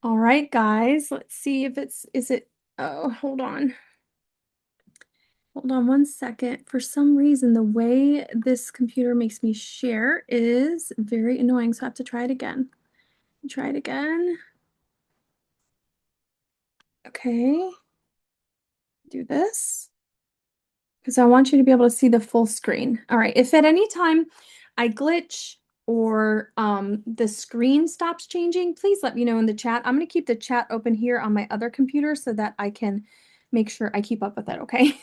All right, guys, let's see if oh, hold on. Hold on one second. For some reason, the way this computer makes me share is very annoying, so I have to try it again. Try it again. Okay, do this because I want you to be able to see the full screen. All right, if at any time I glitch or the screen stops changing, please let me know in the chat. I'm going to keep the chat open here on my other computer so that I can make sure I keep up with it, okay?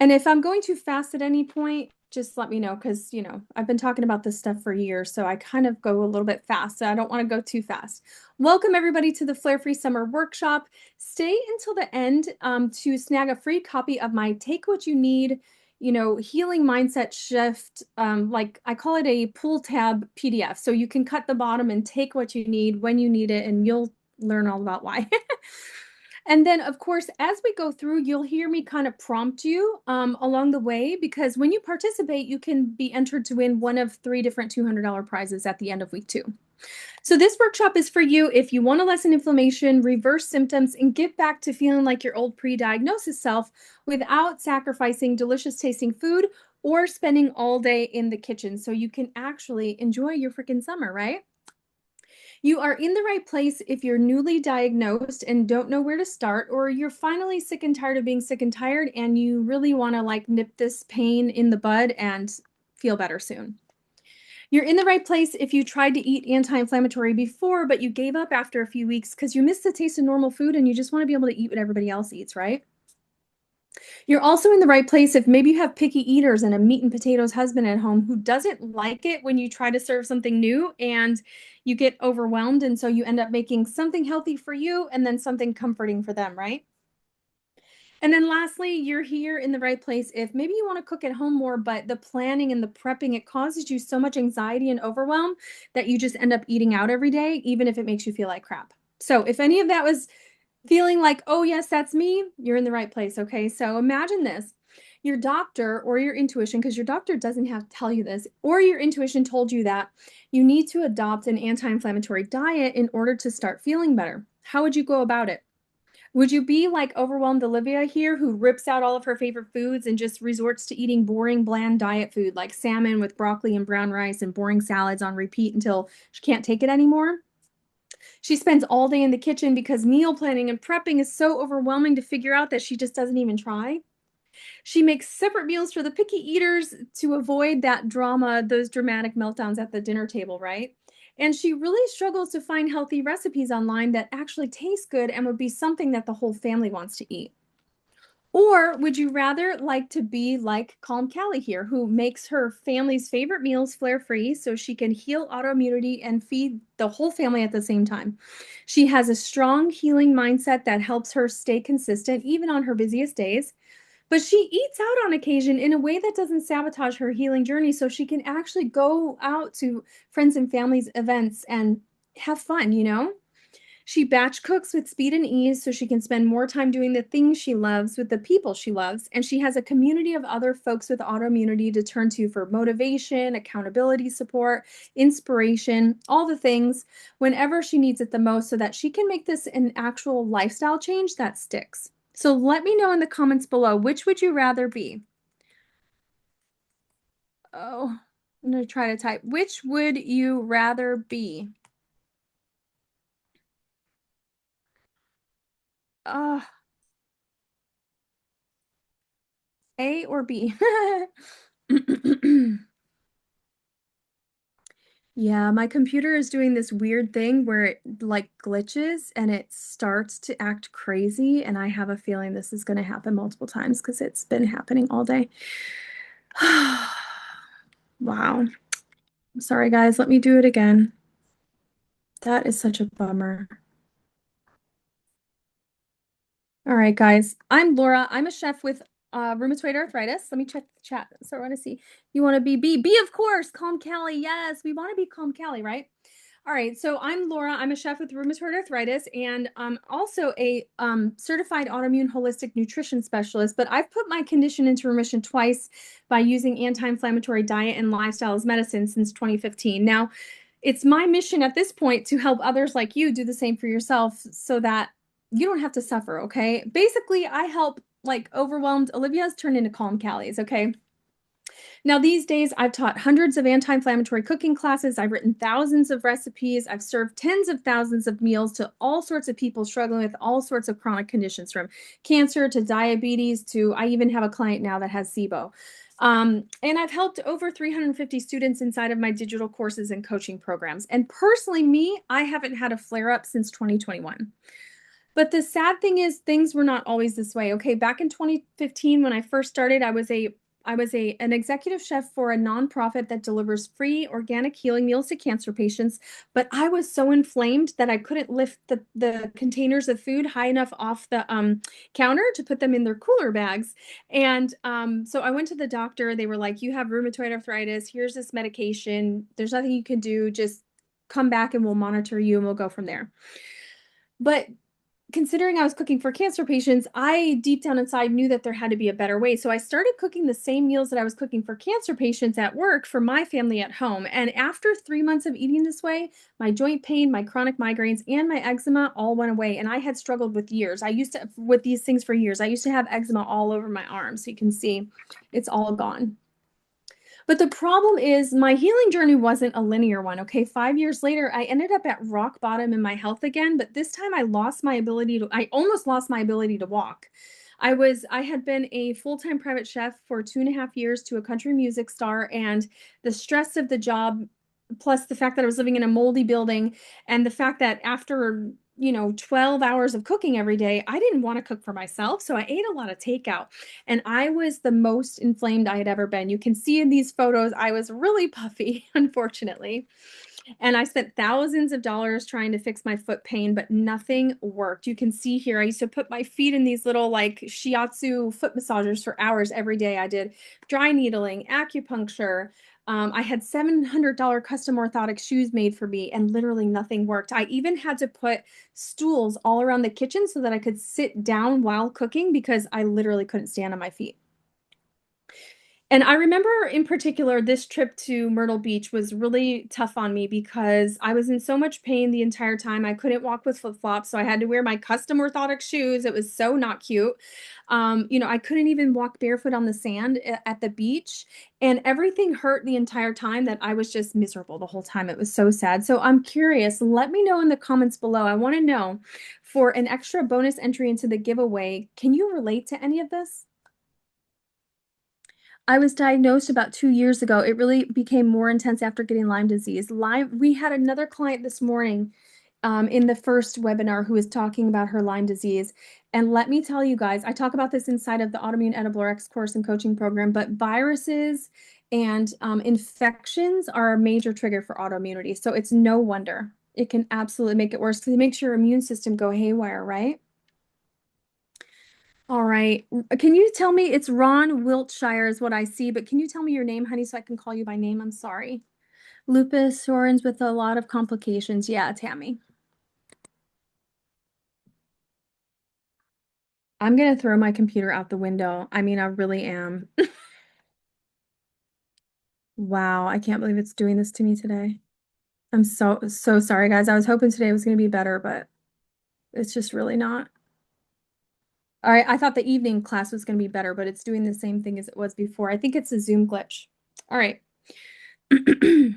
And if I'm going too fast at any point, just let me know because, I've been talking about this stuff for years, so I kind of go a little bit fast. So I don't want to go too fast. Welcome, everybody, to the Flare Free Summer Workshop. Stay until the end to snag a free copy of my Take What You Need, healing mindset shift. Like I call it a pull tab PDF. So you can cut the bottom and take what you need when you need it, and you'll learn all about why. And then, of course, as we go through, you'll hear me kind of prompt you along the way, because when you participate, you can be entered to win one of 3 different $200 prizes at the end of week 2. So this workshop is for you if you want to lessen inflammation, reverse symptoms, and get back to feeling like your old pre-diagnosis self without sacrificing delicious tasting food or spending all day in the kitchen, so you can actually enjoy your freaking summer, right? You are in the right place if you're newly diagnosed and don't know where to start, or you're finally sick and tired of being sick and tired and you really want to like nip this pain in the bud and feel better soon. You're in the right place if you tried to eat anti-inflammatory before, but you gave up after a few weeks because you miss the taste of normal food and you just want to be able to eat what everybody else eats, right? You're also in the right place if maybe you have picky eaters and a meat and potatoes husband at home who doesn't like it when you try to serve something new and you get overwhelmed. And so you end up making something healthy for you and then something comforting for them, right? And then lastly, you're here in the right place if maybe you want to cook at home more, but the planning and the prepping, it causes you so much anxiety and overwhelm that you just end up eating out every day, even if it makes you feel like crap. So if any of that was feeling like, oh, yes, that's me, you're in the right place, okay? So imagine this. Your doctor or your intuition, because your doctor doesn't have to tell you this, or your intuition told you that you need to adopt an anti-inflammatory diet in order to start feeling better. How would you go about it? Would you be like overwhelmed Olivia here, who rips out all of her favorite foods and just resorts to eating boring, bland diet food like salmon with broccoli and brown rice and boring salads on repeat until she can't take it anymore? She spends all day in the kitchen because meal planning and prepping is so overwhelming to figure out that she just doesn't even try. She makes separate meals for the picky eaters to avoid that drama, those dramatic meltdowns at the dinner table, right? And she really struggles to find healthy recipes online that actually taste good and would be something that the whole family wants to eat. Or would you rather like to be like Calm Callie here, who makes her family's favorite meals flare-free so she can heal autoimmunity and feed the whole family at the same time? She has a strong healing mindset that helps her stay consistent even on her busiest days, but she eats out on occasion in a way that doesn't sabotage her healing journey so she can actually go out to friends and family's events and have fun. She batch cooks with speed and ease so she can spend more time doing the things she loves with the people she loves. And she has a community of other folks with autoimmunity to turn to for motivation, accountability support, inspiration, all the things whenever she needs it the most so that she can make this an actual lifestyle change that sticks. So let me know in the comments below, which would you rather be? Oh, I'm going to try to type. Which would you rather be? Uh, A or B? Yeah, my computer is doing this weird thing where it like glitches and it starts to act crazy, and I have a feeling this is going to happen multiple times because it's been happening all day. Wow. I'm sorry, guys. Let me do it again. That is such a bummer. All right, guys. I'm Laura. I'm a chef with rheumatoid arthritis. Let me check the chat. So I want to see. You want to be B? B, of course. Calm Callie. Yes, we want to be Calm Callie, right? All right, so I'm Laura. I'm a chef with rheumatoid arthritis and also a certified autoimmune holistic nutrition specialist, but I've put my condition into remission twice by using anti-inflammatory diet and lifestyle as medicine since 2015. Now, it's my mission at this point to help others like you do the same for yourself so that you don't have to suffer, okay? Basically, I help like overwhelmed Olivia's turn into calm Callie's, okay? Now, these days, I've taught hundreds of anti-inflammatory cooking classes. I've written thousands of recipes. I've served tens of thousands of meals to all sorts of people struggling with all sorts of chronic conditions, from cancer to diabetes to I even have a client now that has SIBO. And I've helped over 350 students inside of my digital courses and coaching programs. And personally, me, I haven't had a flare up since 2021. But the sad thing is things were not always this way. Okay, back in 2015 when I first started, I was an executive chef for a nonprofit that delivers free organic healing meals to cancer patients, but I was so inflamed that I couldn't lift the containers of food high enough off the counter to put them in their cooler bags. And so I went to the doctor. They were like, "You have rheumatoid arthritis. Here's this medication. There's nothing you can do. Just come back and we'll monitor you and we'll go from there." But considering I was cooking for cancer patients, I deep down inside knew that there had to be a better way. So I started cooking the same meals that I was cooking for cancer patients at work for my family at home. And after 3 months of eating this way, my joint pain, my chronic migraines, and my eczema all went away. And I had struggled with years. I used to, with these things for years, I used to have eczema all over my arms. So you can see it's all gone. But the problem is my healing journey wasn't a linear one. Okay. 5 years later, I ended up at rock bottom in my health again, but this time I almost lost my ability to walk. I had been a full-time private chef for 2.5 years to a country music star, and the stress of the job, plus the fact that I was living in a moldy building, and the fact that after 12 hours of cooking every day, I didn't want to cook for myself. So I ate a lot of takeout. And I was the most inflamed I had ever been. You can see in these photos, I was really puffy, unfortunately. And I spent thousands of dollars trying to fix my foot pain, but nothing worked. You can see here, I used to put my feet in these little like shiatsu foot massagers for hours every day. I did dry needling, acupuncture. I had $700 custom orthotic shoes made for me, and literally nothing worked. I even had to put stools all around the kitchen so that I could sit down while cooking because I literally couldn't stand on my feet. And I remember in particular, this trip to Myrtle Beach was really tough on me because I was in so much pain the entire time. I couldn't walk with flip-flops, so I had to wear my custom orthotic shoes. It was so not cute. I couldn't even walk barefoot on the sand at the beach, and everything hurt the entire time that I was just miserable the whole time. It was so sad. So I'm curious, let me know in the comments below. I want to know, for an extra bonus entry into the giveaway, can you relate to any of this? I was diagnosed about 2 years ago. It really became more intense after getting Lyme disease. We had another client this morning in the first webinar who was talking about her Lyme disease. And let me tell you guys, I talk about this inside of the Autoimmune Edible X course and coaching program, but viruses and infections are a major trigger for autoimmunity. So it's no wonder. It can absolutely make it worse because it makes your immune system go haywire, right? All right. Can you tell me, it's Ron Wiltshire is what I see, but can you tell me your name, honey, so I can call you by name? I'm sorry. Lupus, Soren's with a lot of complications. Yeah, Tammy. I'm gonna throw my computer out the window. I mean, I really am. Wow, I can't believe it's doing this to me today. I'm so sorry, guys. I was hoping today was gonna be better, but it's just really not. All right, I thought the evening class was gonna be better, but it's doing the same thing as it was before. I think it's a Zoom glitch. All right. I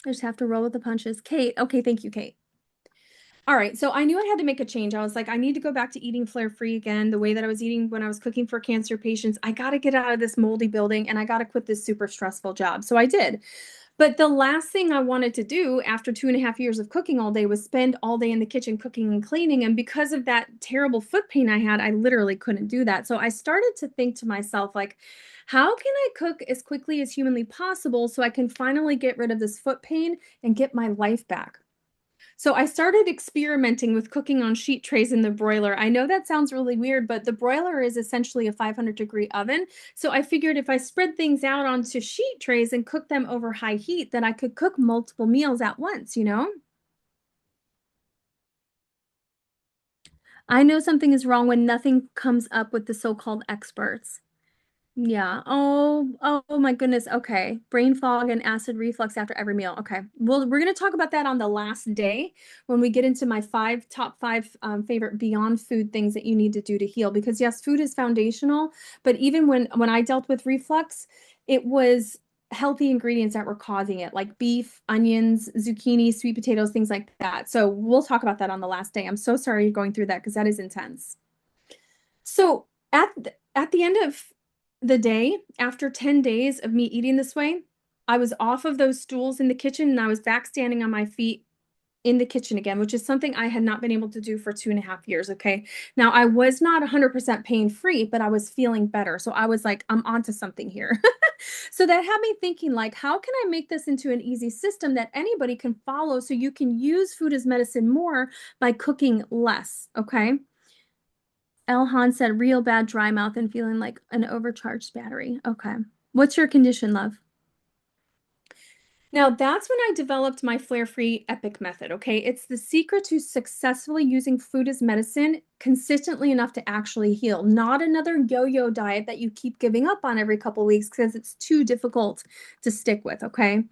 just have to roll with the punches. Kate. Okay, thank you, Kate. All right, so I knew I had to make a change. I was like, I need to go back to eating flare-free again, the way that I was eating when I was cooking for cancer patients. I got to get out of this moldy building and I got to quit this super stressful job. So I did. But the last thing I wanted to do after 2.5 years of cooking all day was spend all day in the kitchen cooking and cleaning. And because of that terrible foot pain I had, I literally couldn't do that. So I started to think to myself, like, how can I cook as quickly as humanly possible so I can finally get rid of this foot pain and get my life back? So I started experimenting with cooking on sheet trays in the broiler. I know that sounds really weird, but the broiler is essentially a 500-degree oven. So I figured if I spread things out onto sheet trays and cook them over high heat, then I could cook multiple meals at once, you know? I know something is wrong when nothing comes up with the so-called experts. Yeah. Oh my goodness. Okay. Brain fog and acid reflux after every meal. Okay. Well, we're going to talk about that on the last day when we get into my top five favorite beyond food things that you need to do to heal. Because yes, food is foundational, but even when I dealt with reflux, it was healthy ingredients that were causing it, like beef, onions, zucchini, sweet potatoes, things like that. So we'll talk about that on the last day. I'm so sorry you're going through that because that is intense. So at the end of the day, after 10 days of me eating this way, I was off of those stools in the kitchen and I was back standing on my feet in the kitchen again, which is something I had not been able to do for 2.5 years. Okay. Now I was not 100% pain free, but I was feeling better. So I was like, I'm onto something here. So that had me thinking, like, how can I make this into an easy system that anybody can follow so you can use food as medicine more by cooking less? Okay. Elhan said real bad dry mouth and feeling like an overcharged battery. Okay. What's your condition, love? Now, that's when I developed my flare-free epic method, okay? It's the secret to successfully using food as medicine consistently enough to actually heal, not another yo-yo diet that you keep giving up on every couple weeks because it's too difficult to stick with, okay?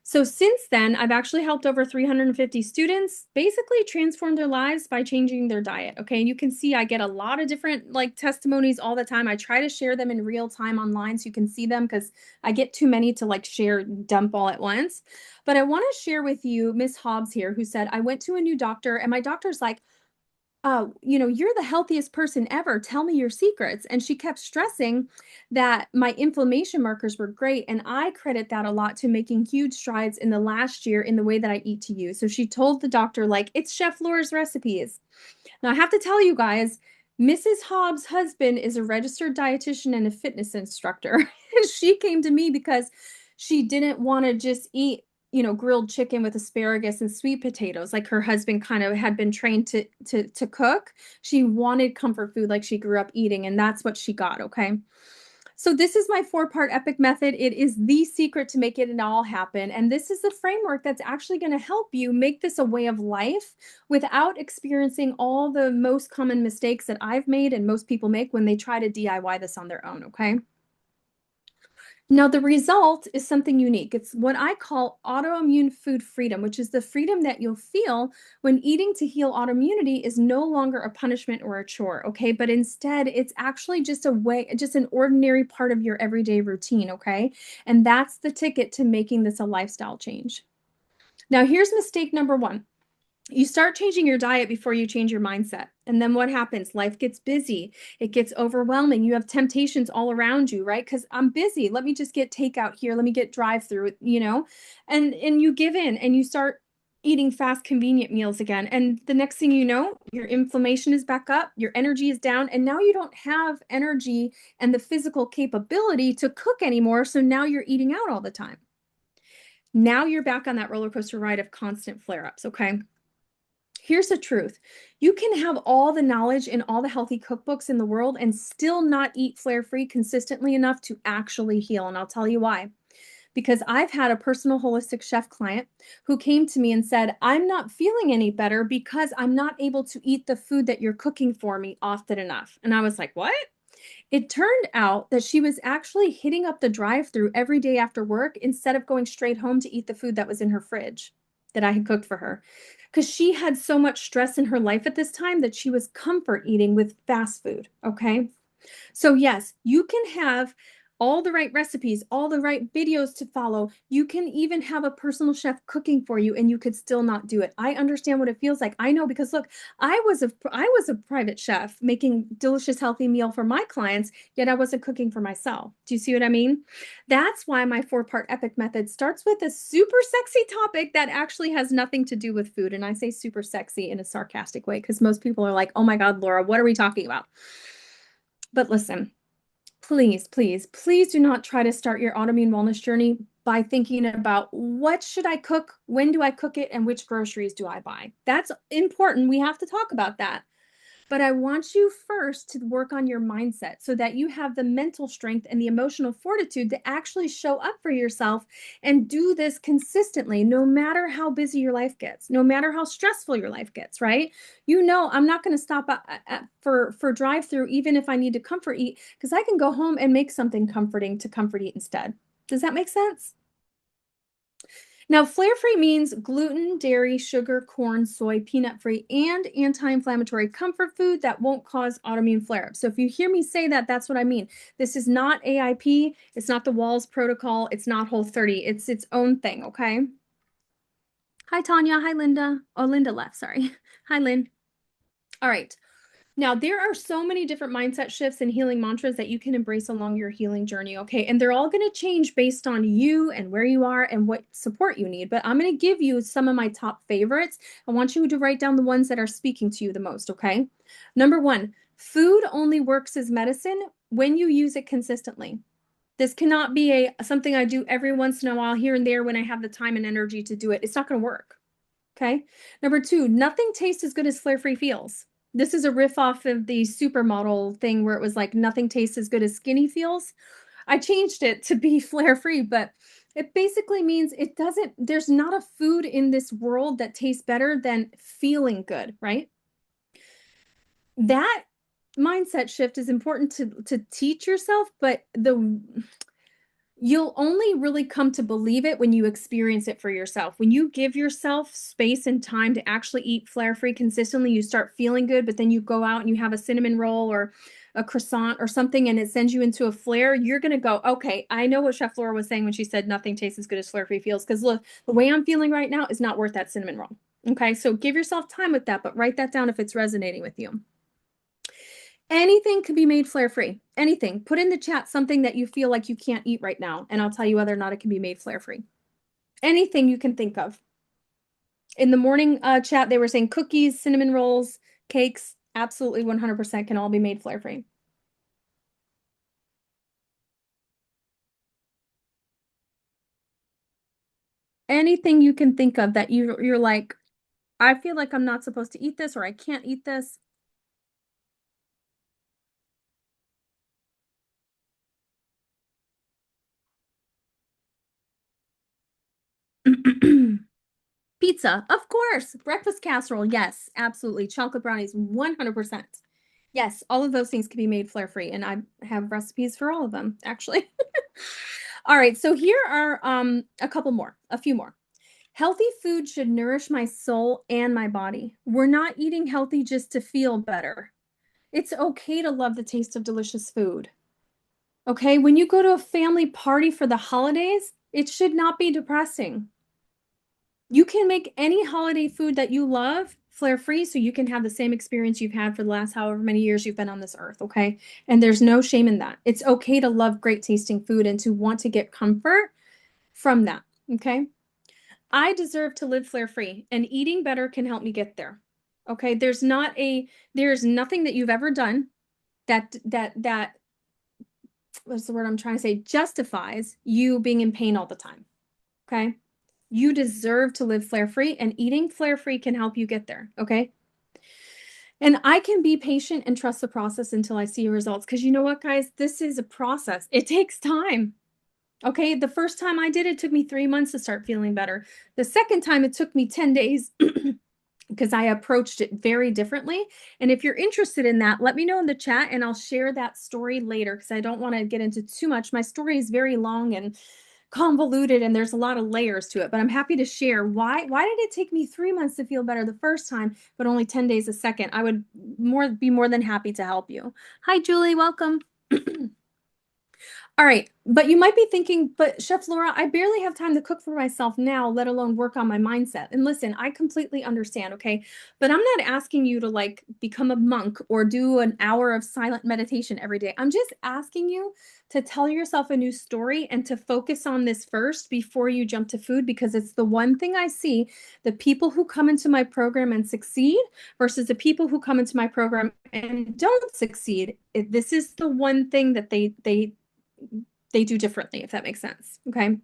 So since then, I've actually helped over 350 students basically transform their lives by changing their diet. Okay. And you can see I get a lot of different like testimonies all the time. I try to share them in real time online so you can see them because I get too many to like share, dump all at once. But I want to share with you Miss Hobbs here, who said, I went to a new doctor and my doctor's like, you're the healthiest person ever. Tell me your secrets. And she kept stressing that my inflammation markers were great. And I credit that a lot to making huge strides in the last year in the way that I eat to you. So she told the doctor, like, it's Chef Laura's recipes. Now, I have to tell you guys, Mrs. Hobbs' husband is a registered dietitian and a fitness instructor. She came to me because she didn't want to just eat, grilled chicken with asparagus and sweet potatoes like her husband kind of had been trained to cook. She wanted comfort food like she grew up eating, and that's what she got, okay? So this is my four-part epic method. It is the secret to make it all happen. And this is the framework that's actually going to help you make this a way of life without experiencing all the most common mistakes that I've made and most people make when they try to DIY this on their own, okay? Now, the result is something unique. It's what I call autoimmune food freedom, which is the freedom that you'll feel when eating to heal autoimmunity is no longer a punishment or a chore, okay? But instead, it's actually just a way, just an ordinary part of your everyday routine, okay? And that's the ticket to making this a lifestyle change. Now, here's mistake number one. You start changing your diet before you change your mindset. And then what happens? Life gets busy. It gets overwhelming. You have temptations all around you, right? Because I'm busy. Let me just get takeout here. Let me get drive through, and you give in and you start eating fast, convenient meals again. And the next thing you know, your inflammation is back up, your energy is down, and now you don't have energy and the physical capability to cook anymore. So now you're eating out all the time. Now you're back on that roller coaster ride of constant flare ups, okay? Here's the truth. You can have all the knowledge in all the healthy cookbooks in the world and still not eat flare-free consistently enough to actually heal. And I'll tell you why. Because I've had a personal holistic chef client who came to me and said, I'm not feeling any better because I'm not able to eat the food that you're cooking for me often enough. And I was like, what? It turned out that she was actually hitting up the drive-through every day after work instead of going straight home to eat the food that was in her fridge that I had cooked for her. Because she had so much stress in her life at this time that she was comfort eating with fast food. Okay. So, yes, you can have all the right recipes, all the right videos to follow. You can even have a personal chef cooking for you and you could still not do it. I understand what it feels like. I know because look, I was a private chef making delicious healthy meal for my clients, yet I wasn't cooking for myself. Do you see what I mean? That's why my four-part epic method starts with a super sexy topic that actually has nothing to do with food. And I say super sexy in a sarcastic way because most people are like, "Oh my God, Laura, what are we talking about?" But listen, please, please, please do not try to start your autoimmune wellness journey by thinking about what should I cook, when do I cook it, and which groceries do I buy. That's important. We have to talk about that. But I want you first to work on your mindset so that you have the mental strength and the emotional fortitude to actually show up for yourself and do this consistently, no matter how busy your life gets, no matter how stressful your life gets, right? You know, I'm not going to stop for drive through, even if I need to comfort eat, because I can go home and make something comforting to comfort eat instead. Does that make sense? Now, flare-free means gluten, dairy, sugar, corn, soy, peanut-free, and anti-inflammatory comfort food that won't cause autoimmune flare-ups. So if you hear me say that, that's what I mean. This is not AIP. It's not the Walls Protocol. It's not Whole30. It's its own thing, okay? Hi, Tanya. Hi, Linda. Oh, Linda left. Sorry. Hi, Lynn. All right. Now, there are so many different mindset shifts and healing mantras that you can embrace along your healing journey, okay? And they're all going to change based on you and where you are and what support you need. But I'm going to give you some of my top favorites. I want you to write down the ones that are speaking to you the most, okay? Number one, food only works as medicine when you use it consistently. This cannot be something I do every once in a while here and there when I have the time and energy to do it. It's not going to work. Okay. Number two, nothing tastes as good as flare-free feels. This is a riff off of the supermodel thing where it was like nothing tastes as good as skinny feels. I changed it to be flare-free, but it basically means there's not a food in this world that tastes better than feeling good, right? That mindset shift is important to teach yourself, but you'll only really come to believe it when you experience it for yourself. When you give yourself space and time to actually eat flare-free consistently, you start feeling good, but then you go out and you have a cinnamon roll or a croissant or something and it sends you into a flare, you're going to go, okay, I know what Chef Laura was saying when she said nothing tastes as good as flare-free feels, because look, the way I'm feeling right now is not worth that cinnamon roll. Okay, so give yourself time with that, but write that down if it's resonating with you. Anything can be made flare-free. Anything. Put in the chat something that you feel like you can't eat right now, and I'll tell you whether or not it can be made flare-free. Anything you can think of. In the morning chat, they were saying cookies, cinnamon rolls, cakes, absolutely 100% can all be made flare-free. Anything you can think of that you're like, I feel like I'm not supposed to eat this or I can't eat this. Pizza, of course. Breakfast casserole, yes, absolutely. Chocolate brownies, 100%. Yes, all of those things can be made flare-free, and I have recipes for all of them, actually. All right, so here are a few more. Healthy food should nourish my soul and my body. We're not eating healthy just to feel better. It's okay to love the taste of delicious food. Okay, when you go to a family party for the holidays, it should not be depressing. You can make any holiday food that you love flare-free so you can have the same experience you've had for the last however many years you've been on this earth, okay? And there's no shame in that. It's okay to love great tasting food and to want to get comfort from that, okay? I deserve to live flare-free, and eating better can help me get there. Okay? There's nothing that you've ever done that what's the word I'm trying to say, justifies you being in pain all the time. Okay? You deserve to live flare-free, and eating flare-free can help you get there, okay? And I can be patient and trust the process until I see results, because you know what, guys? This is a process. It takes time. Okay, the first time I did it took me 3 months to start feeling better. The second time it took me 10 days because I approached it very differently. And if you're interested in that, let me know in the chat and I'll share that story later because I don't want to get into too much. My story is very long and convoluted and there's a lot of layers to it, but I'm happy to share why did it take me 3 months to feel better the first time, but only 10 days a second. I would be more than happy to help you. Hi, Julie, welcome. All right, but you might be thinking, but Chef Laura, I barely have time to cook for myself now, let alone work on my mindset. And listen, I completely understand, okay? But I'm not asking you to like become a monk or do an hour of silent meditation every day. I'm just asking you to tell yourself a new story and to focus on this first before you jump to food, because it's the one thing I see the people who come into my program and succeed versus the people who come into my program and don't succeed. This is the one thing that they do differently, if that makes sense. Okay.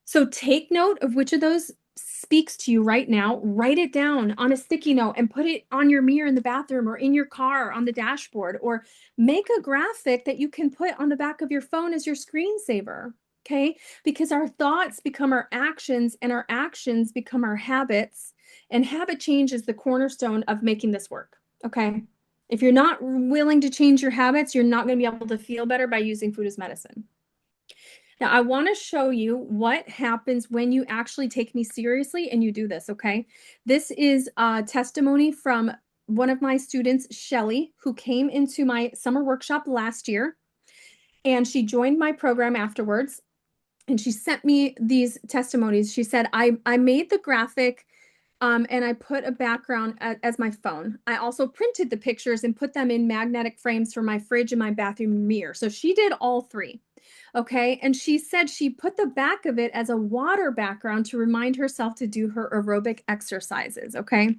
So take note of which of those speaks to you right now, write it down on a sticky note and put it on your mirror in the bathroom or in your car on the dashboard, or make a graphic that you can put on the back of your phone as your screensaver. Okay. Because our thoughts become our actions and our actions become our habits. And habit change is the cornerstone of making this work. Okay. If you're not willing to change your habits, you're not going to be able to feel better by using food as medicine. Now, I want to show you what happens when you actually take me seriously and you do this, okay? This is a testimony from one of my students, Shelly, who came into my summer workshop last year, and she joined my program afterwards. And she sent me these testimonies. She said, I made the graphic and I put a background as my phone. I also printed the pictures and put them in magnetic frames for my fridge and my bathroom mirror. So she did all three. Okay. And she said she put the back of it as a water background to remind herself to do her aerobic exercises. Okay.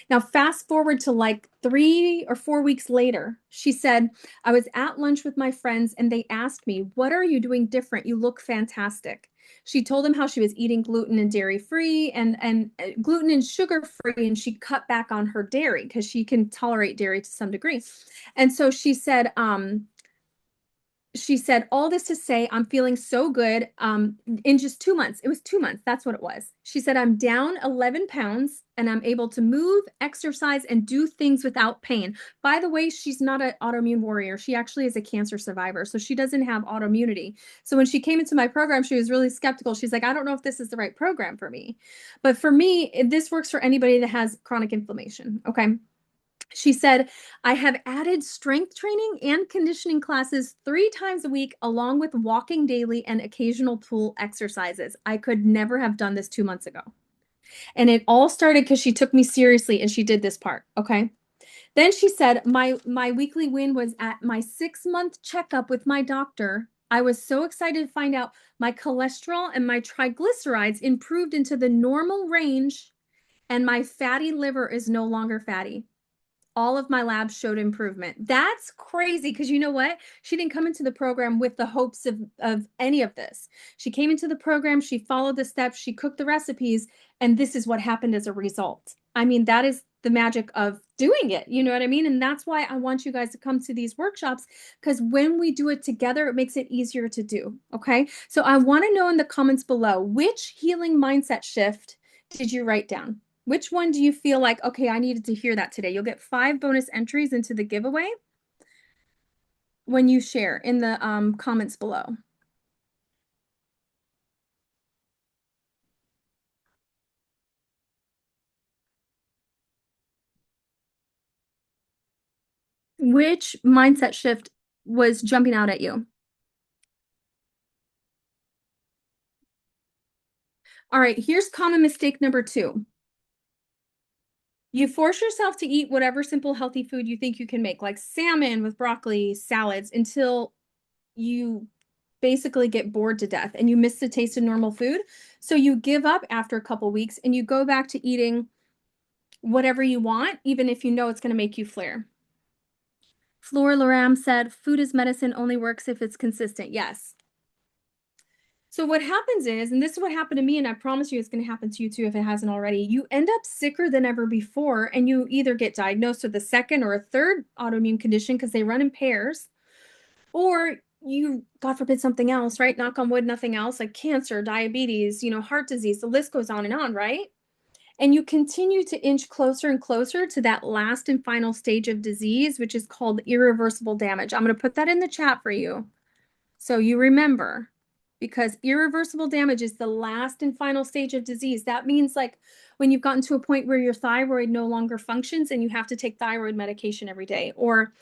Now, fast forward to like 3 or 4 weeks later, she said, I was at lunch with my friends and they asked me, what are you doing different? You look fantastic. She told them how she was eating gluten and dairy free and gluten and sugar free, and she cut back on her dairy because she can tolerate dairy to some degree. And so she said, all this to say, I'm feeling so good. In just 2 months, it was 2 months. That's what it was. She said, I'm down 11 pounds and I'm able to move, exercise, and do things without pain. By the way, she's not an autoimmune warrior. She actually is a cancer survivor. So she doesn't have autoimmunity. So when she came into my program, she was really skeptical. She's like, I don't know if this is the right program for me. But for me, this works for anybody that has chronic inflammation. Okay. She said, I have added strength training and conditioning classes 3 times a week, along with walking daily and occasional pool exercises. I could never have done this 2 months ago. And it all started because she took me seriously and she did this part. Okay. Then she said, my weekly win was at my 6 month checkup with my doctor. I was so excited to find out my cholesterol and my triglycerides improved into the normal range, and my fatty liver is no longer fatty. All of my labs showed improvement. That's crazy because you know what? She didn't come into the program with the hopes of any of this. She came into the program, she followed the steps, she cooked the recipes, and this is what happened as a result. I mean, that is the magic of doing it. You know what I mean? And that's why I want you guys to come to these workshops, because when we do it together, it makes it easier to do. Okay. So I want to know in the comments below, which healing mindset shift did you write down? Which one do you feel like, okay, I needed to hear that today? You'll get 5 bonus entries into the giveaway when you share in the comments below. Which mindset shift was jumping out at you? All right, here's common mistake number 2. You force yourself to eat whatever simple, healthy food you think you can make, like salmon with broccoli, salads, until you basically get bored to death and you miss the taste of normal food. So you give up after a couple weeks and you go back to eating whatever you want, even if you know it's going to make you flare. Flora Laram said, food is medicine only works if it's consistent. Yes. So what happens is, and this is what happened to me, and I promise you it's going to happen to you too if it hasn't already, you end up sicker than ever before, and you either get diagnosed with a second or a third autoimmune condition because they run in pairs, or you, God forbid, something else, right? Knock on wood, nothing else, like cancer, diabetes, heart disease, the list goes on, right? And you continue to inch closer and closer to that last and final stage of disease, which is called irreversible damage. I'm going to put that in the chat for you so you remember, because irreversible damage is the last and final stage of disease. That means like when you've gotten to a point where your thyroid no longer functions and you have to take thyroid medication every day, or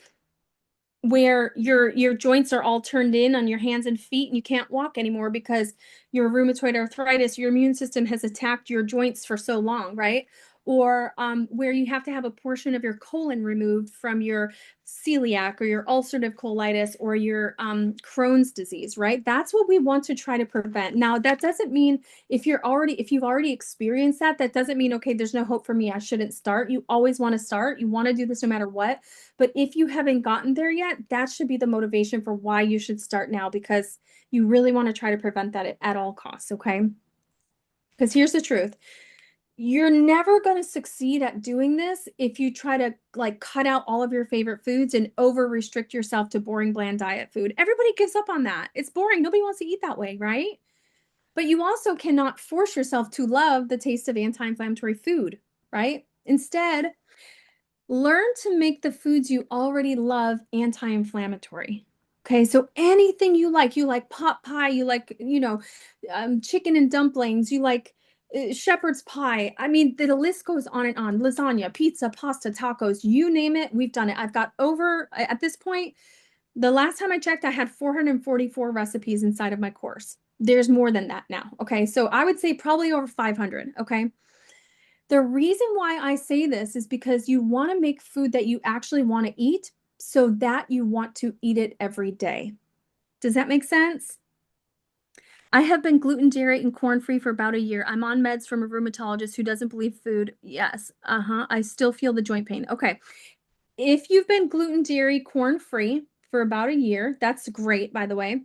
where your joints are all turned in on your hands and feet and you can't walk anymore because your rheumatoid arthritis, your immune system has attacked your joints for so long, right? Or where you have to have a portion of your colon removed from your celiac or your ulcerative colitis or your Crohn's disease, right? That's what we want to try to prevent. Now, that doesn't mean if you've already experienced that, that doesn't mean, okay, there's no hope for me, I shouldn't start. You always want to start. You want to do this no matter what. But if you haven't gotten there yet, that should be the motivation for why you should start now, because you really want to try to prevent that at all costs, okay? Because here's the truth. You're never going to succeed at doing this if you try to like cut out all of your favorite foods and over restrict yourself to boring, bland diet food. Everybody gives up on that. It's boring. Nobody wants to eat that way, right? But you also cannot force yourself to love the taste of anti-inflammatory food, right? Instead, learn to make the foods you already love anti-inflammatory. Okay, so anything you like pot pie, you like, chicken and dumplings, you like shepherd's pie. I mean, the list goes on and on. Lasagna, pizza, pasta, tacos, you name it, we've done it. I've got over, at this point, the last time I checked, I had 444 recipes inside of my course. There's more than that now. Okay, so I would say probably over 500. Okay. The reason why I say this is because you want to make food that you actually want to eat so that you want to eat it every day. Does that make sense? I have been gluten, dairy, and corn-free for about a year. I'm on meds from a rheumatologist who doesn't believe food. Yes. Uh-huh. I still feel the joint pain. Okay. If you've been gluten, dairy, corn-free for about a year, that's great, by the way.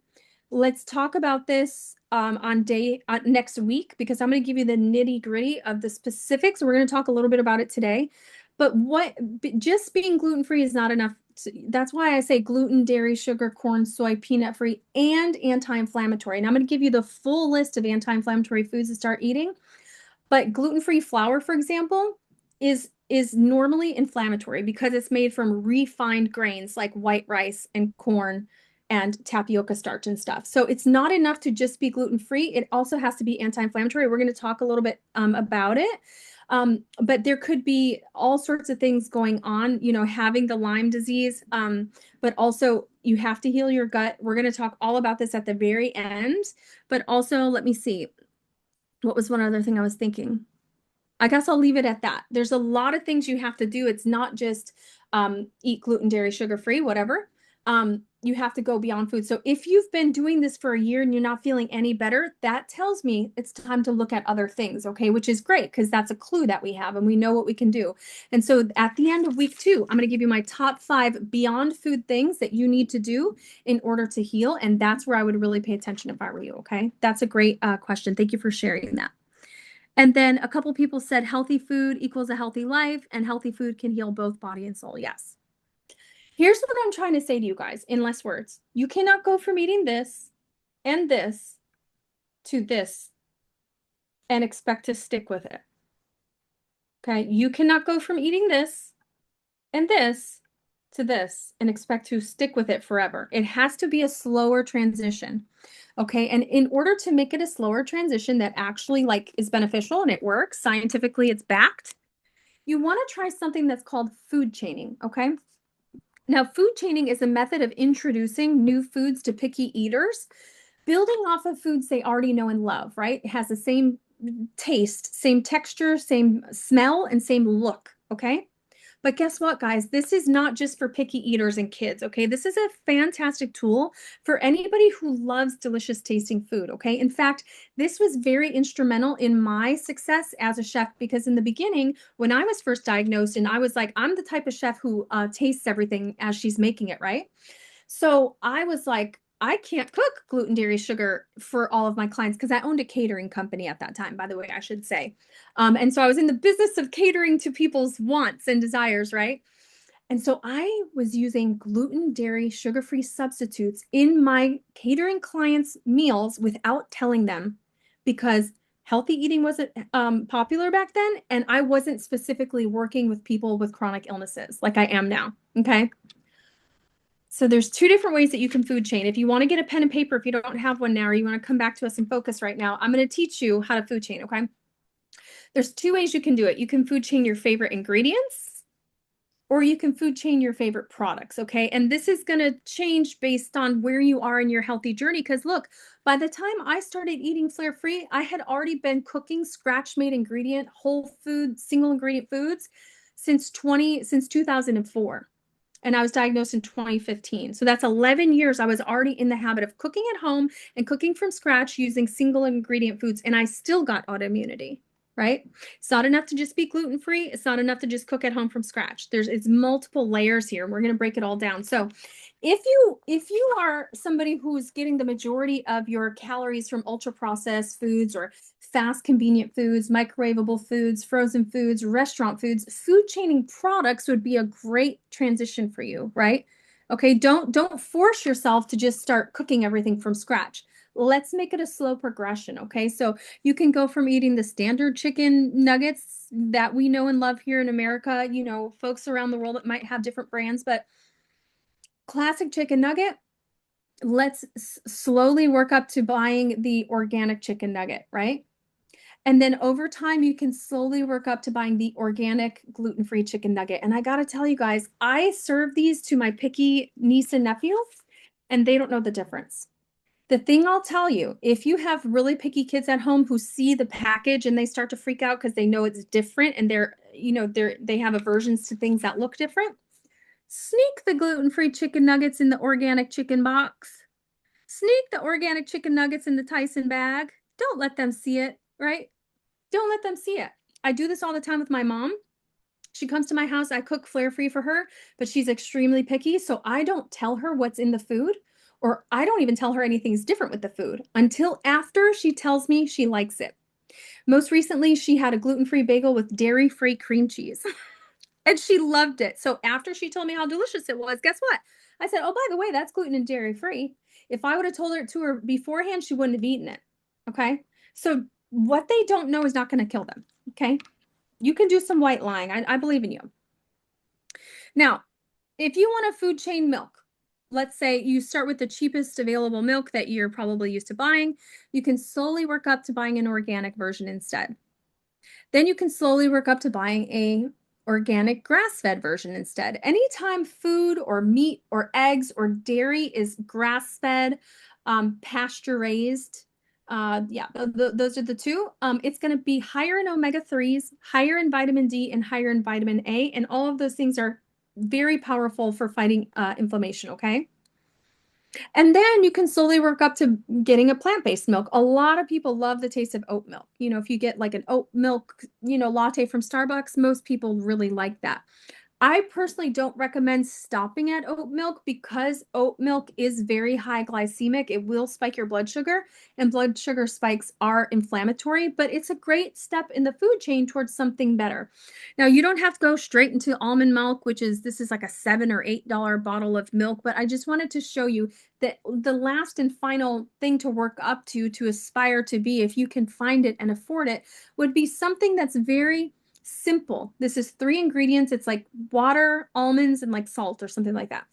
Let's talk about this on next week because I'm going to give you the nitty-gritty of the specifics. We're going to talk a little bit about it today. But just being gluten-free is not enough. That's why I say gluten, dairy, sugar, corn, soy, peanut-free, and anti-inflammatory. And I'm going to give you the full list of anti-inflammatory foods to start eating. But gluten-free flour, for example, is normally inflammatory because it's made from refined grains like white rice and corn and tapioca starch and stuff. So it's not enough to just be gluten-free. It also has to be anti-inflammatory. We're going to talk a little bit about it. But there could be all sorts of things going on, having the Lyme disease, but also you have to heal your gut. We're going to talk all about this at the very end. But also, let me see. What was one other thing I was thinking? I guess I'll leave it at that. There's a lot of things you have to do. It's not just eat gluten, dairy, sugar free, whatever. You have to go beyond food. So if you've been doing this for a year and you're not feeling any better, that tells me it's time to look at other things, okay? Which is great because that's a clue that we have and we know what we can do. And so at the end of week 2, I'm going to give you my top 5 beyond food things that you need to do in order to heal. And that's where I would really pay attention if I were you, okay? That's a great question. Thank you for sharing that. And then a couple people said healthy food equals a healthy life, and healthy food can heal both body and soul. Yes. Here's what I'm trying to say to you guys in less words. You cannot go from eating this and this to this and expect to stick with it. Okay. You cannot go from eating this and this to this and expect to stick with it forever. It has to be a slower transition. Okay. And in order to make it a slower transition that actually like is beneficial and it works, scientifically it's backed, you want to try something that's called food chaining, okay? Now, food chaining is a method of introducing new foods to picky eaters, building off of foods they already know and love, right? It has the same taste, same texture, same smell, and same look, okay? But guess what, guys? This is not just for picky eaters and kids, okay? This is a fantastic tool for anybody who loves delicious tasting food, okay? In fact, this was very instrumental in my success as a chef because in the beginning, when I was first diagnosed, and I was like, I'm the type of chef who tastes everything as she's making it, right? So I was like, I can't cook gluten, dairy, sugar for all of my clients because I owned a catering company at that time, by the way, I should say. And so I was in the business of catering to people's wants and desires, right? And so I was using gluten, dairy, sugar-free substitutes in my catering clients' meals without telling them because healthy eating wasn't popular back then. And I wasn't specifically working with people with chronic illnesses like I am now. Okay. So there's 2 different ways that you can food chain. If you want to get a pen and paper, if you don't have one now, or you want to come back to us and focus right now, I'm going to teach you how to food chain, okay? There's 2 ways you can do it. You can food chain your favorite ingredients, or you can food chain your favorite products, okay? And this is going to change based on where you are in your healthy journey. Because look, by the time I started eating flare-free, I had already been cooking scratch-made ingredient, whole food, single ingredient foods since 2004. And I was diagnosed in 2015. So that's 11 years I was already in the habit of cooking at home and cooking from scratch using single ingredient foods, and I still got autoimmunity. right? It's not enough to just be gluten-free. It's not enough to just cook at home from scratch. It's multiple layers here. We're going to break it all down. So if you are somebody who's getting the majority of your calories from ultra processed foods or fast convenient foods, microwavable foods, frozen foods, restaurant foods, food chaining products would be a great transition for you, right? Okay, don't force yourself to just start cooking everything from scratch. Let's make it a slow progression, okay? So you can go from eating the standard chicken nuggets that we know and love here in America, folks around the world that might have different brands, but classic chicken nugget, let's slowly work up to buying the organic chicken nugget, right? And then over time, you can slowly work up to buying the organic gluten-free chicken nugget. And I got to tell you guys, I serve these to my picky niece and nephews, and they don't know the difference. The thing I'll tell you, if you have really picky kids at home who see the package and they start to freak out because they know it's different and they have aversions to things that look different, sneak the gluten-free chicken nuggets in the organic chicken box. Sneak the organic chicken nuggets in the Tyson bag. Don't let them see it, right? Don't let them see it. I do this all the time with my mom. She comes to my house, I cook flare free for her, but she's extremely picky. So I don't tell her what's in the food, or I don't even tell her anything's different with the food until after she tells me she likes it. Most recently, she had a gluten-free bagel with dairy-free cream cheese. And she loved it. So after she told me how delicious it was, guess what? I said, oh, by the way, that's gluten and dairy free. If I would have told her to her beforehand, she wouldn't have eaten it. Okay. So what they don't know is not going to kill them. Okay. You can do some white lying. I believe in you. Now, if you want a food chain milk, let's say you start with the cheapest available milk that you're probably used to buying, you can slowly work up to buying an organic version instead. Then you can slowly work up to buying a organic grass-fed version instead. Anytime food or meat or eggs or dairy is grass-fed, pasture-raised, yeah, those are the two. It's going to be higher in omega-3s, higher in vitamin D, and higher in vitamin A, and all of those things are very powerful for fighting inflammation, okay? And then you can slowly work up to getting a plant-based milk. A lot of people love the taste of oat milk. If you get like an oat milk, latte from Starbucks, most people really like that. I personally don't recommend stopping at oat milk because oat milk is very high glycemic. It will spike your blood sugar, and blood sugar spikes are inflammatory, but it's a great step in the food chain towards something better. Now, you don't have to go straight into almond milk, this is like a $7 or $8 bottle of milk, but I just wanted to show you that the last and final thing to work up to aspire to be, if you can find it and afford it, would be something that's very simple. This is 3 ingredients. It's like water, almonds, and like salt or something like that.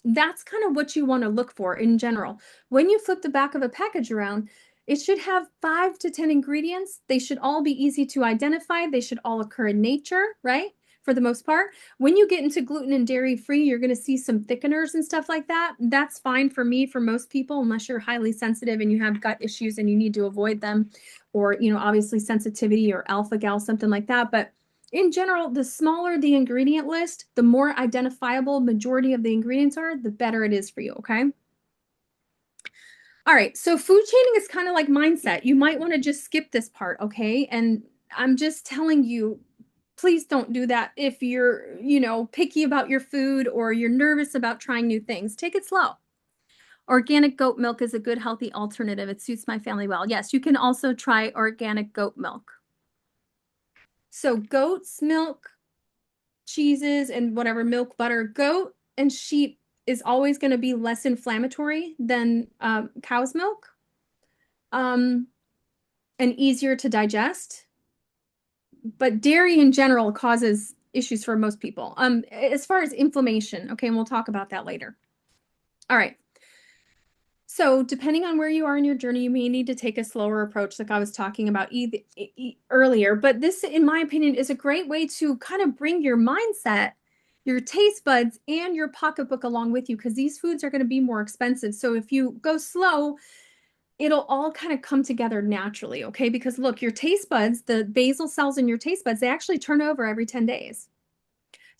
That's kind of what you want to look for in general. When you flip the back of a package around, it should have 5 to 10 ingredients. They should all be easy to identify. They should all occur in nature, right? For the most part. When you get into gluten and dairy free, you're going to see some thickeners and stuff like that. That's fine for me, for most people, unless you're highly sensitive and you have gut issues and you need to avoid them, or, obviously sensitivity or alpha gal, something like that. But in general, the smaller the ingredient list, the more identifiable majority of the ingredients are, the better it is for you, okay? All right, so food chaining is kind of like mindset. You might want to just skip this part, okay? And I'm just telling you, please don't do that if you're, picky about your food or you're nervous about trying new things. Take it slow. Organic goat milk is a good, healthy alternative. It suits my family well. Yes, you can also try organic goat milk. So goat's milk, cheeses, and whatever milk, butter, goat and sheep is always going to be less inflammatory than cow's milk, and easier to digest. But dairy in general causes issues for most people. As far as inflammation, okay, and we'll talk about that later. All right. So depending on where you are in your journey, you may need to take a slower approach, like I was talking about earlier. But this, in my opinion, is a great way to kind of bring your mindset, your taste buds, and your pocketbook along with you, because these foods are going to be more expensive. So if you go slow, it'll all kind of come together naturally, okay? Because look, your taste buds, the basal cells in your taste buds, they actually turn over every 10 days.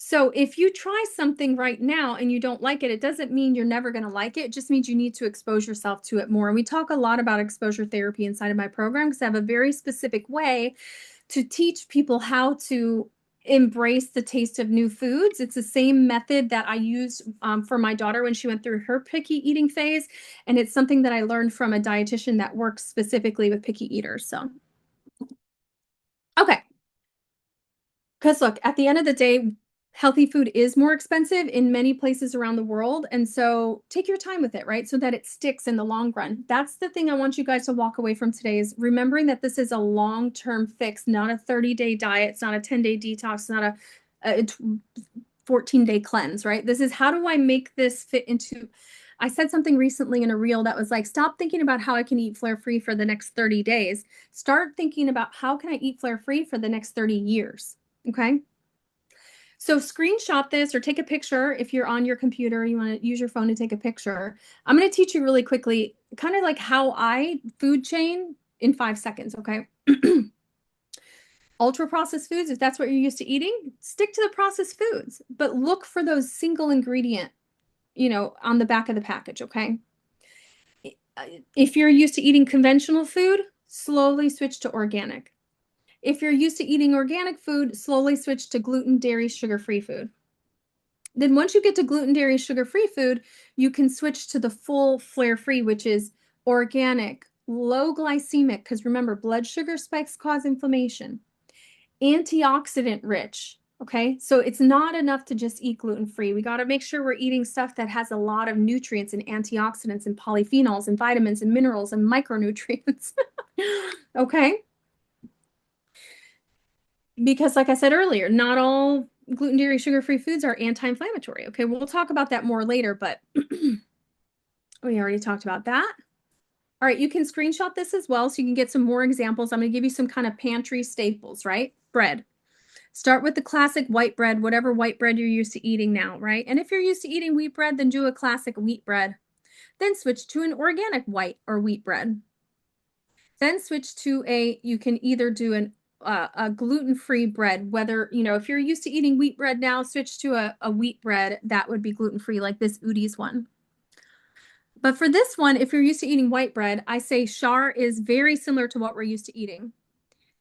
So if you try something right now and you don't like it, it doesn't mean you're never going to like it. It just means you need to expose yourself to it more. And we talk a lot about exposure therapy inside of my program because I have a very specific way to teach people how to embrace the taste of new foods. It's the same method that I used for my daughter when she went through her picky eating phase. And it's something that I learned from a dietitian that works specifically with picky eaters. So, okay. Because look, at the end of the day, healthy food is more expensive in many places around the world. And so take your time with it, right? So that it sticks in the long run. That's the thing I want you guys to walk away from today is remembering that this is a long-term fix, not a 30-day diet. It's not a 10-day detox. It's not a 14-day cleanse, right? This is how do I make this fit into. I said something recently in a reel that was like, stop thinking about how I can eat flare-free for the next 30 days. Start thinking about how can I eat flare-free for the next 30 years. Okay. So screenshot this or take a picture if you're on your computer, you want to use your phone to take a picture. I'm going to teach you really quickly, kind of like how I food chain in 5 seconds. Okay. Ultra processed foods, if that's what you're used to eating, stick to the processed foods, but look for those single ingredient, on the back of the package. Okay. If you're used to eating conventional food, slowly switch to organic. If you're used to eating organic food, slowly switch to gluten, dairy, sugar-free food. Then once you get to gluten, dairy, sugar-free food, you can switch to the full flare-free, which is organic, low glycemic, because remember, blood sugar spikes cause inflammation, antioxidant rich. Okay, so it's not enough to just eat gluten-free. We got to make sure we're eating stuff that has a lot of nutrients and antioxidants and polyphenols and vitamins and minerals and micronutrients. Okay. Because like I said earlier, not all gluten, dairy, sugar-free foods are anti-inflammatory. Okay, we'll talk about that more later, but we already talked about that. All right, you can screenshot this as well so you can get some more examples. I'm going to give you some kind of pantry staples, right? Bread. Start with the classic white bread, whatever white bread you're used to eating now, right? And if you're used to eating wheat bread, then do a classic wheat bread. Then switch to an organic white or wheat bread. Then switch to you can either do a gluten-free bread, whether, if you're used to eating wheat bread now, switch to a wheat bread that would be gluten-free, like this Udi's one. But for this one, if you're used to eating white bread, I say Char is very similar to what we're used to eating.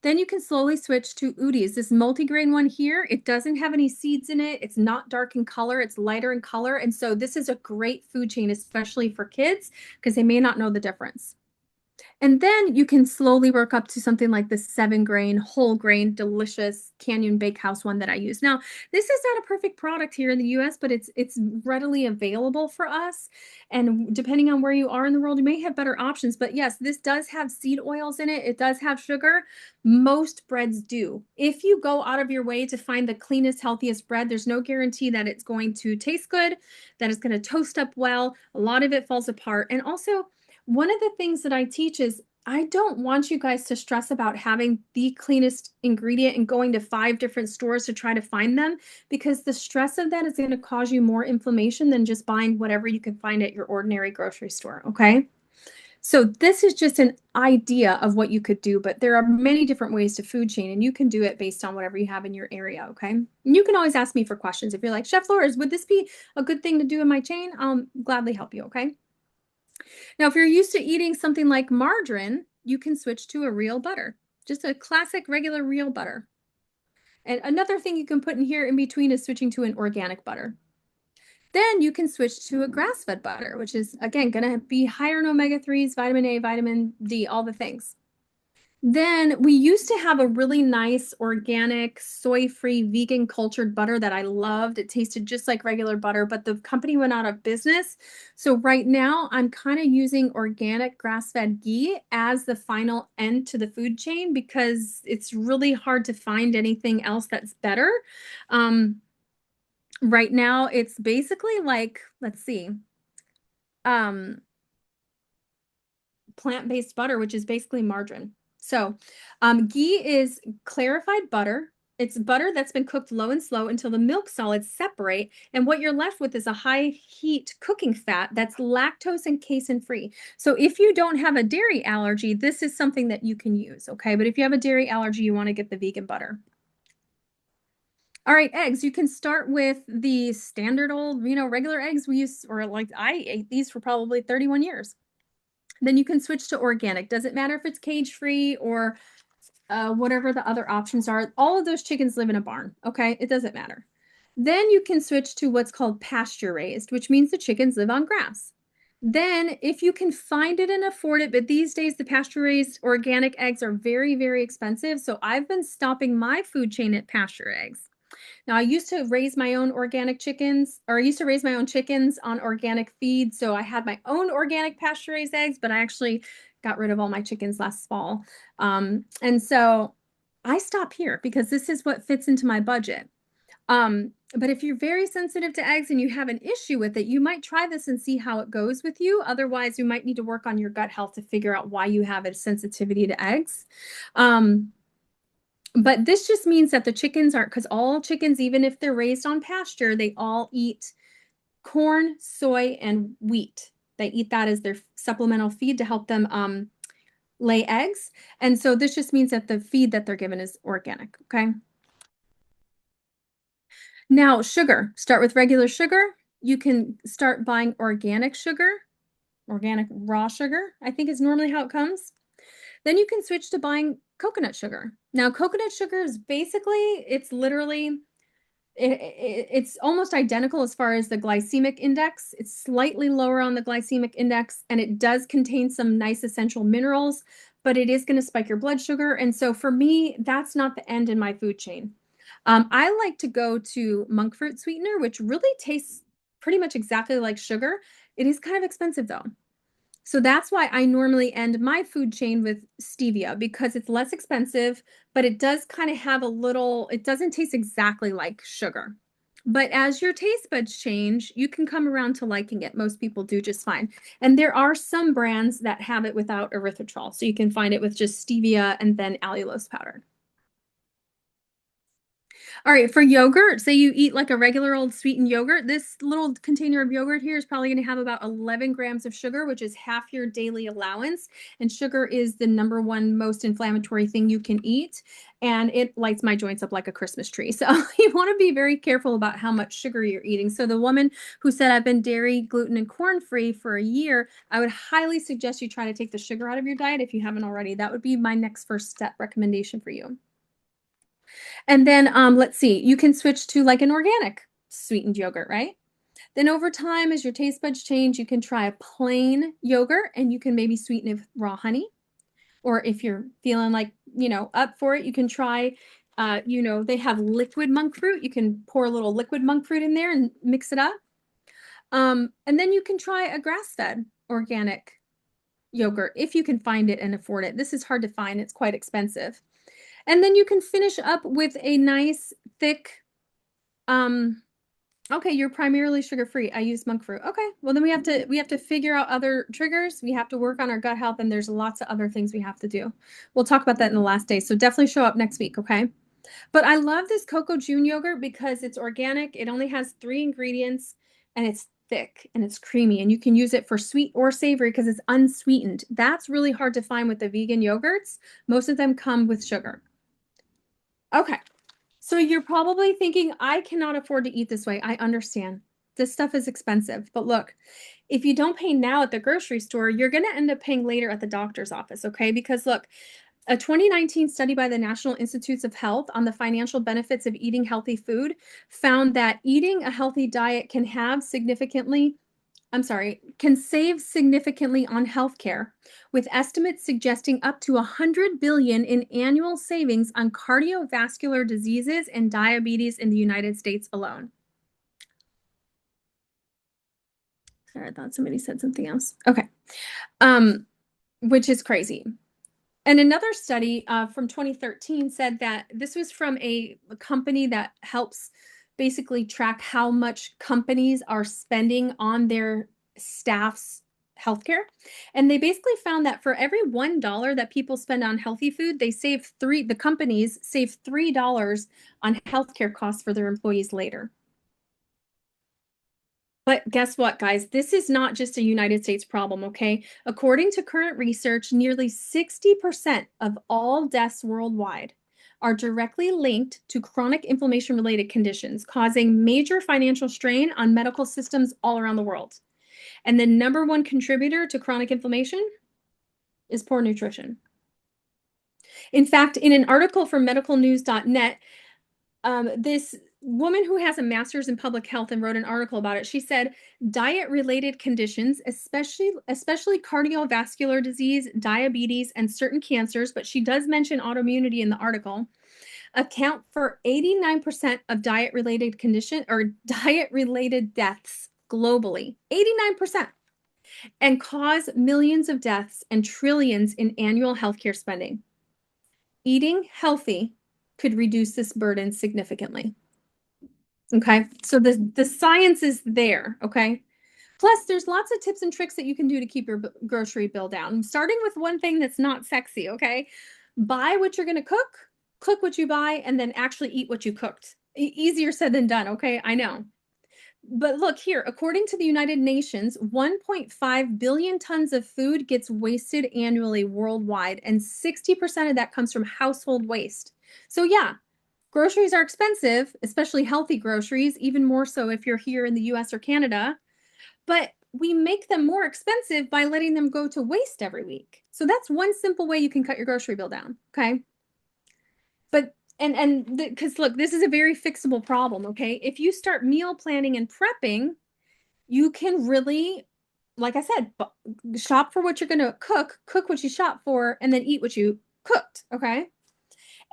Then you can slowly switch to Udi's. This multigrain one here, it doesn't have any seeds in it. It's not dark in color. It's lighter in color. And so this is a great food chain, especially for kids, because they may not know the difference. And then you can slowly work up to something like the 7-grain, whole grain, delicious Canyon Bakehouse one that I use. Now, this is not a perfect product here in the US, but it's readily available for us. And depending on where you are in the world, you may have better options. But yes, this does have seed oils in it. It does have sugar. Most breads do. If you go out of your way to find the cleanest, healthiest bread, there's no guarantee that it's going to taste good, that it's going to toast up well. A lot of it falls apart. And also, one of the things that I teach is I don't want you guys to stress about having the cleanest ingredient and going to 5 different stores to try to find them, because the stress of that is going to cause you more inflammation than just buying whatever you can find at your ordinary grocery store. Okay. So this is just an idea of what you could do, but there are many different ways to food chain, and you can do it based on whatever you have in your area. Okay. And you can always ask me for questions. If you're like, Chef Flores, would this be a good thing to do in my chain? I'll gladly help you. Okay. Now, if you're used to eating something like margarine, you can switch to a real butter, just a classic regular real butter. And another thing you can put in here in between is switching to an organic butter. Then you can switch to a grass-fed butter, which is, again, going to be higher in omega-3s, vitamin A, vitamin D, all the things. Then we used to have a really nice organic, soy-free, vegan cultured butter that I loved. It tasted just like regular butter, but the company went out of business. So right now I'm kind of using organic grass-fed ghee as the final end to the food chain because it's really hard to find anything else that's better. Right now it's basically like, let's see, um, plant-based butter, which is basically margarine. So ghee is clarified butter. It's butter that's been cooked low and slow until the milk solids separate. And what you're left with is a high heat cooking fat that's lactose and casein free. So if you don't have a dairy allergy, this is something that you can use. Okay. But if you have a dairy allergy, you want to get the vegan butter. All right, eggs. You can start with the standard old, regular eggs we use, or like I ate these for probably 31 years. Then you can switch to organic. Doesn't matter if it's cage free or whatever the other options are. All of those chickens live in a barn, okay? It doesn't matter. Then you can switch to what's called pasture raised, which means the chickens live on grass. Then, if you can find it and afford it, but these days the pasture raised organic eggs are very, very expensive. So I've been stopping my food chain at pasture eggs. Now, I used to raise my own organic chickens, or I used to raise my own chickens on organic feed. So I had my own organic pasture raised eggs, but I actually got rid of all my chickens last fall. And so I stop here because this is what fits into my budget. But if you're very sensitive to eggs and you have an issue with it, you might try this and see how it goes with you. Otherwise, you might need to work on your gut health to figure out why you have a sensitivity to eggs. Um, but this just means that the chickens aren't, because all chickens, even if they're raised on pasture, they all eat corn, soy, and wheat. They eat that as their supplemental feed to help them lay eggs. And so this just means that the feed that they're given is organic. Okay. Now, sugar. Start with regular sugar. You can start buying organic sugar, organic raw sugar, I think is normally how it comes. Then you can switch to buying coconut sugar. Now, coconut sugar is basically, it's literally, it's almost identical as far as the glycemic index. It's slightly lower on the glycemic index, and it does contain some nice essential minerals, but it is going to spike your blood sugar. And so for me, that's not the end in my food chain. I like to go to monk fruit sweetener, which really tastes pretty much exactly like sugar. It is kind of expensive though. So that's why I normally end my food chain with stevia because it's less expensive, but it does kind of have a little, it doesn't taste exactly like sugar. But as your taste buds change, you can come around to liking it. Most people do just fine. And there are some brands that have it without erythritol. So you can find it with just stevia and then allulose powder. All right, for yogurt, say you eat like a regular old sweetened yogurt, this little container of yogurt here is probably going to have about 11 grams of sugar, which is half your daily allowance. And sugar is the number one most inflammatory thing you can eat. And it lights my joints up like a Christmas tree. So you want to be very careful about how much sugar you're eating. So the woman who said, I've been dairy, gluten, and corn free for a year, I would highly suggest you try to take the sugar out of your diet if you haven't already. That would be my next first step recommendation for you. And then let's see, you can switch to like an organic sweetened yogurt, right? Then over time, as your taste buds change, you can try a plain yogurt and you can maybe sweeten it with raw honey. Or if you're feeling like, up for it, you can try, they have liquid monk fruit. You can pour a little liquid monk fruit in there and mix it up. And then you can try a grass-fed organic yogurt if you can find it and afford it. This is hard to find. It's quite expensive. And then you can finish up with a nice thick, um, okay, you're primarily sugar-free. I use monk fruit. Okay, well then we have to figure out other triggers. We have to work on our gut health, and there's lots of other things we have to do. We'll talk about that in the last day. So definitely show up next week, okay? But I love this Cocoa June yogurt because it's organic. It only has 3 ingredients and it's thick and it's creamy, and you can use it for sweet or savory because it's unsweetened. That's really hard to find with the vegan yogurts. Most of them come with sugar. Okay. So you're probably thinking, I cannot afford to eat this way. I understand. This stuff is expensive. But look, if you don't pay now at the grocery store, you're going to end up paying later at the doctor's office, okay? Because look, a 2019 study by the National Institutes of Health on the financial benefits of eating healthy food found that eating a healthy diet can save significantly on healthcare, with estimates suggesting up to 100 billion in annual savings on cardiovascular diseases and diabetes in the United States alone. Sorry, I thought somebody said something else. Okay. Which is crazy. And another study from 2013 said that this was from a company that helps basically track how much companies are spending on their staff's healthcare. And they basically found that for every $1 that people spend on healthy food, the companies save $3 on healthcare costs for their employees later. But guess what, guys? This is not just a United States problem, okay? According to current research, nearly 60% of all deaths worldwide are directly linked to chronic inflammation-related conditions, causing major financial strain on medical systems all around the world. And the number one contributor to chronic inflammation is poor nutrition. In fact, in an article from medicalnews.net, this woman who has a master's in public health and wrote an article about it, she said diet related conditions, especially cardiovascular disease, diabetes, and certain cancers, but she does mention autoimmunity in the article, account for 89% of diet related condition or diet related deaths globally. 89%, and cause millions of deaths and trillions in annual healthcare spending. Eating healthy could reduce this burden significantly. Okay, so the science is there. Okay, plus there's lots of tips and tricks that you can do to keep your grocery bill down, starting with one thing that's not sexy. Okay, buy what you're going to cook what you buy, and then actually eat what you cooked. Easier said than done. Okay, I know. But look here, according to the United Nations, 1.5 billion tons of food gets wasted annually worldwide, and 60% of that comes from household waste. So, yeah, groceries are expensive, especially healthy groceries, even more so if you're here in the US or Canada. But we make them more expensive by letting them go to waste every week. So, that's one simple way you can cut your grocery bill down. Okay. But because look, this is a very fixable problem. Okay. If you start meal planning and prepping, you can really, like I said, shop for what you're going to cook what you shop for, and then eat what you cooked. Okay.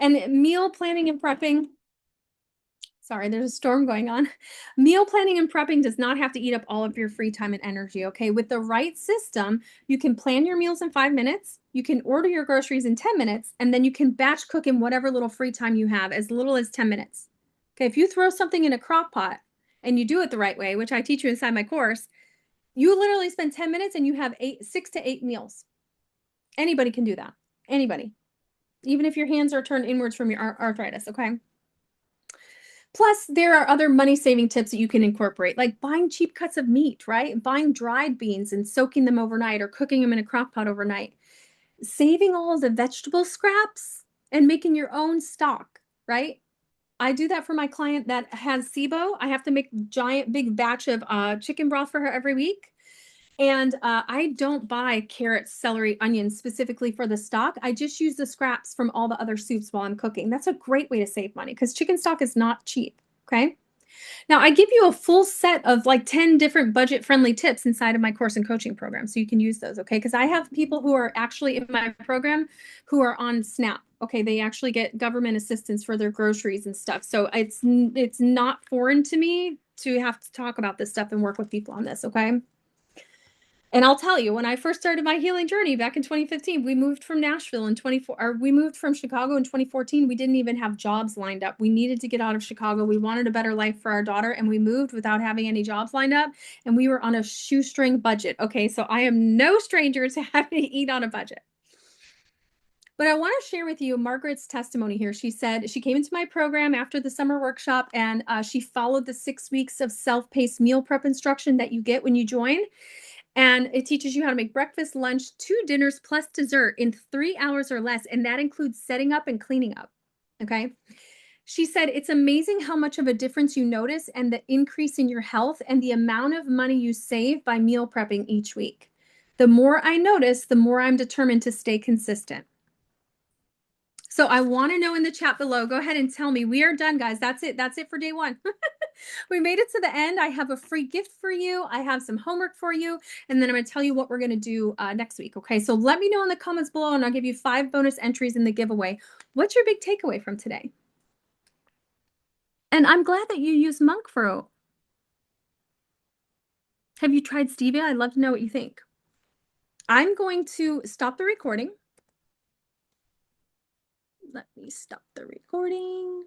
And meal planning and prepping, sorry, there's a storm going on. Meal planning and prepping does not have to eat up all of your free time and energy. Okay. With the right system, you can plan your meals in 5 minutes. You can order your groceries in 10 minutes, and then you can batch cook in whatever little free time you have, as little as 10 minutes. Okay. If you throw something in a crock pot and you do it the right way, which I teach you inside my course, you literally spend 10 minutes and you have 6 to 8 meals. Anybody can do that. Anybody. Even if your hands are turned inwards from your arthritis, okay? Plus, there are other money-saving tips that you can incorporate, like buying cheap cuts of meat, right? Buying dried beans and soaking them overnight, or cooking them in a crock pot overnight. Saving all of the vegetable scraps and making your own stock, right? I do that for my client that has SIBO. I have to make a giant big batch of chicken broth for her every week. And I don't buy carrots, celery, onions specifically for the stock. I just use the scraps from all the other soups while I'm cooking. That's a great way to save money because chicken stock is not cheap. Okay. Now, I give you a full set of like 10 different budget friendly tips inside of my course and coaching program. So you can use those. Okay. Because I have people who are actually in my program who are on SNAP. Okay. They actually get government assistance for their groceries and stuff. So it's not foreign to me to have to talk about this stuff and work with people on this. Okay. And I'll tell you, when I first started my healing journey back in 2015, we moved from Nashville in 24, or we moved from Chicago in 2014. We didn't even have jobs lined up. We needed to get out of Chicago. We wanted a better life for our daughter, and we moved without having any jobs lined up. And we were on a shoestring budget. Okay, so I am no stranger to having to eat on a budget. But I want to share with you Margaret's testimony here. She said she came into my program after the summer workshop, and she followed the 6 weeks of self-paced meal prep instruction that you get when you join. And it teaches you how to make breakfast, lunch, 2 dinners plus dessert in 3 hours or less. And that includes setting up and cleaning up. Okay. She said, it's amazing how much of a difference you notice and the increase in your health and the amount of money you save by meal prepping each week. The more I notice, the more I'm determined to stay consistent. So I want to know in the chat below, go ahead and tell me. We are done, guys. That's it. That's it for day one. We made it to the end. I have a free gift for you. I have some homework for you. And then I'm going to tell you what we're going to do next week. Okay. So let me know in the comments below, and I'll give you 5 bonus entries in the giveaway. What's your big takeaway from today? And I'm glad that you use monk fruit. Have you tried stevia? I'd love to know what you think. I'm going to stop the recording. Let me stop the recording.